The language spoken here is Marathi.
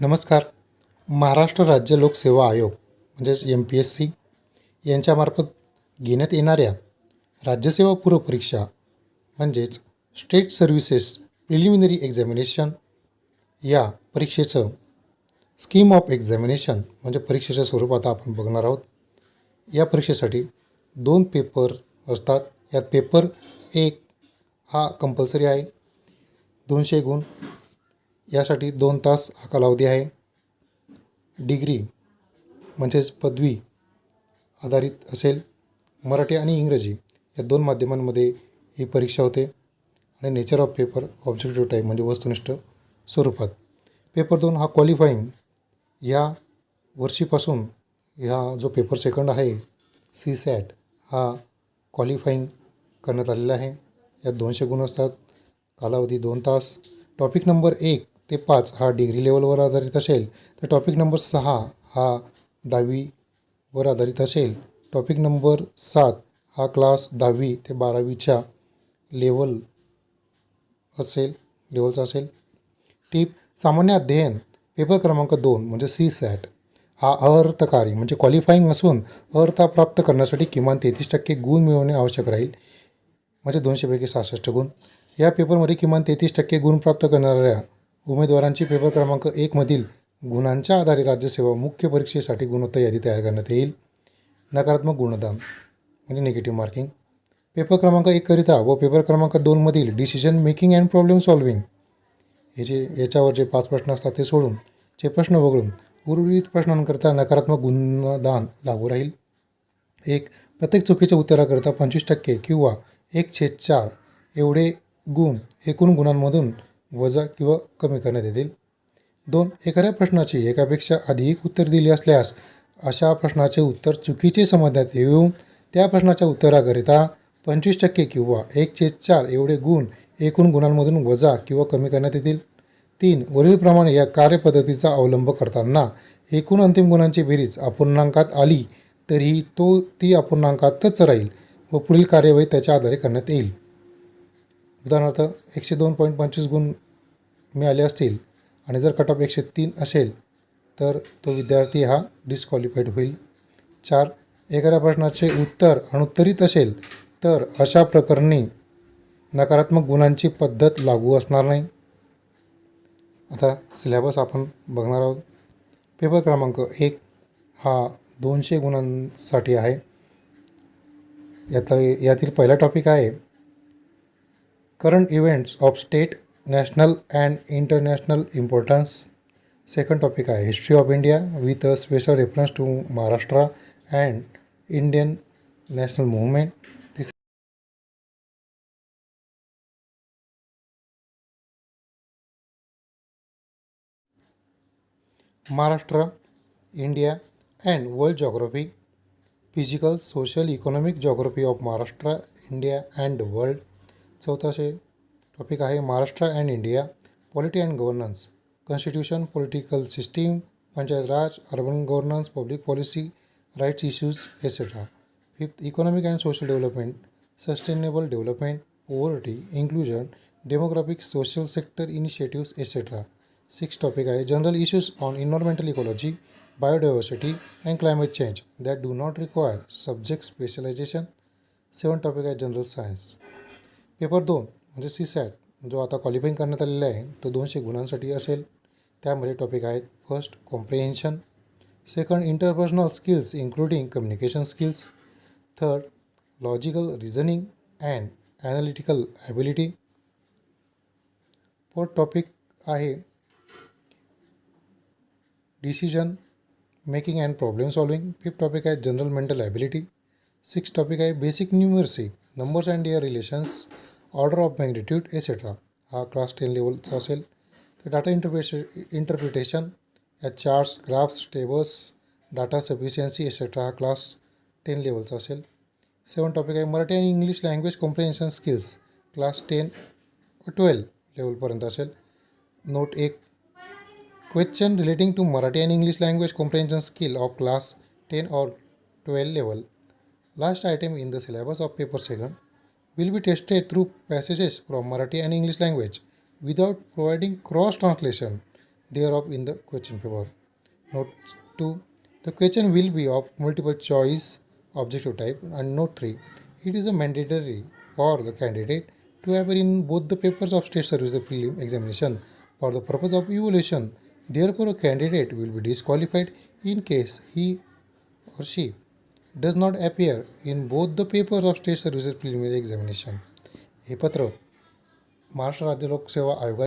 नमस्कार. महाराष्ट्र राज्य लोकसेवा आयोग म्हणजेच MPSC यांच्यामार्फत घेण्यात येणाऱ्या राज्यसेवा पूर्व परीक्षा म्हणजेच स्टेट सर्व्हिसेस प्रिलिमिनरी एक्झामिनेशन या परीक्षेचं स्कीम ऑफ एक्झामिनेशन म्हणजे परीक्षेच्या स्वरूपात आपण बघणार आहोत. या परीक्षेसाठी 2 पेपर असतात. यात पेपर 1 हा कंपल्सरी आहे. 200 गुण. यासाठी 2 तास हा कालावधी आहे. डिग्री म्हणजेच पदवी आधारित असेल. मराठी आणि इंग्रजी या 2 माध्यमांमध्ये ही परीक्षा होते आणि nature of paper objective type म्हणजे वस्तुनिष्ठ स्वरूपात. पेपर 2 हा क्वालिफाईंग या वर्षीपासून ह्या जो पेपर सेकंड आहे CSAT हा क्वालिफाईंग करण्यात आलेला आहे. यात 200 गुण असतात. कालावधी 2 तास. टॉपिक नंबर 1 ते 5 हा डिग्री लेवलवर आधारित असेल तर टॉपिक नंबर 6 हा 10वीवर आधारित असेल. टॉपिक नंबर 7 हा क्लास 10वी ते 12वीच्या लेवलचा असेल. टीप सामान्य अध्ययन पेपर क्रमांक 2 म्हणजे CSAT हा अर्थकारी म्हणजे क्वालिफाईंग असून अर्हता प्राप्त करण्यासाठी किमान 33% गुण मिळवणे आवश्यक राहील म्हणजे 200पैकी 66 गुण. या पेपरमध्ये किमान 33% गुण प्राप्त करणाऱ्या उमेदवारांची पेपर क्रमांक 1 मधील गुणांच्या आधारे राज्यसेवा मुख्य परीक्षेसाठी गुणवत्ता यादी तयार करण्यात येईल. नकारात्मक गुणदान म्हणजे निगेटिव्ह मार्किंग. पेपर क्रमांक 1 करिता व पेपर क्रमांक 2 मधील decision making and problem solving याच्यावर जे 5 प्रश्न असतात ते सोडून जे प्रश्न वगळून उर्वरित प्रश्नांकरता नकारात्मक गुणदान लागू राहील. 1 प्रत्येक चुकीच्या उत्तराकरता 25% किंवा 1/4 एवढे गुण एकूण गुणांमधून वजा किंवा कमी करण्यात येतील. 2 एखाद्या प्रश्नाची एकापेक्षा अधिक उत्तर दिली असल्यास अशा प्रश्नाचे उत्तर चुकीचे समजण्यात येऊन त्या प्रश्नाच्या उत्तराकरिता 25% किंवा 1/4 एवढे गुण एकूण गुणांमधून वजा किंवा कमी करण्यात येतील. 3 वरीलप्रमाणे या कार्यपद्धतीचा अवलंब करताना एकूण अंतिम गुणांची बेरीज अपूर्णांकात आली तरीही ती अपूर्णांकातच राहील व पुढील कार्यवाही त्याच्या आधारे करण्यात येईल. उदाहरणार्थ 102.25 गुण मिळाले असतील आणि जर कट ऑफ 103 असेल तर तो विद्यार्थी हा डिस्क्वालिफाईड होईल. 4 एखाद्या प्रश्नाचे उत्तर अनुत्तरित असेल तर अशा प्रकरणी नकारात्मक गुणांची पद्धत लागू असणार नाही. आता सिलेबस आपण बघणार आहोत. पेपर क्रमांक 1 हा 200 गुणांसाठी आहे. यातील पहिला टॉपिक आहे current events of state national and international importance. Second topic आहे history of India with a special reference to Maharashtra and Indian national movement. Maharashtra, India and world geography. Physical, social, economic geography of Maharashtra, India and world. चौथा टॉपिक आहे Maharashtra and India polity and governance. Constitution, political system, panchayat raj, urban governance, public policy, rights issues etcetera. 5th economic and social development, sustainable development, poverty, inclusion, demographic, social sector initiatives etcetera. 6th topic आहे general issues on environmental ecology, biodiversity and climate change that do not require subject specialization. 7th topic आहे जनरल सायन्स. पेपर 2 म्हणजे CSAT जो आता क्वालिफाईंग करण्यात आलेला आहे तो 200 गुणांसाठी असेल. त्यामध्ये टॉपिक आहेत first comprehension, second interpersonal skills including communication skills, third logical reasoning and analytical ability. Fourth topic आहे decision making and problem solving. 5th topic आहे general mental ability. 6th topic आहे basic numeracy, numbers and their relations, order of magnitude etcetera. हा क्लास 10 लेवलचा असेल. तर डाटा इंटरप्रिटेशन या charts, graphs, tables, data sufficiency etcetera हा क्लास 10 लेवलचा असेल. 7th टॉपिक आहे मराठी आणि English language comprehension skills, class 10 व 12 लेवलपर्यंत असेल. Note 1 question relating to Marathi and English language comprehension skill of class 10 or 12 level. Last item in the syllabus of paper 2 will be tested through passages from Marathi and English language without providing cross translation. thereof in the question paper. Note 2. The question will be of multiple choice objective type. And note 3. It is a mandatory for the candidate to appear in both the papers of state service prelim examination for the purpose of evaluation. Therefore, a candidate will be disqualified in case he or she does not appear in both the papers of state services preliminary examination. हे पत्र महाराष्ट्र राज्य लोकसेवा आयोगा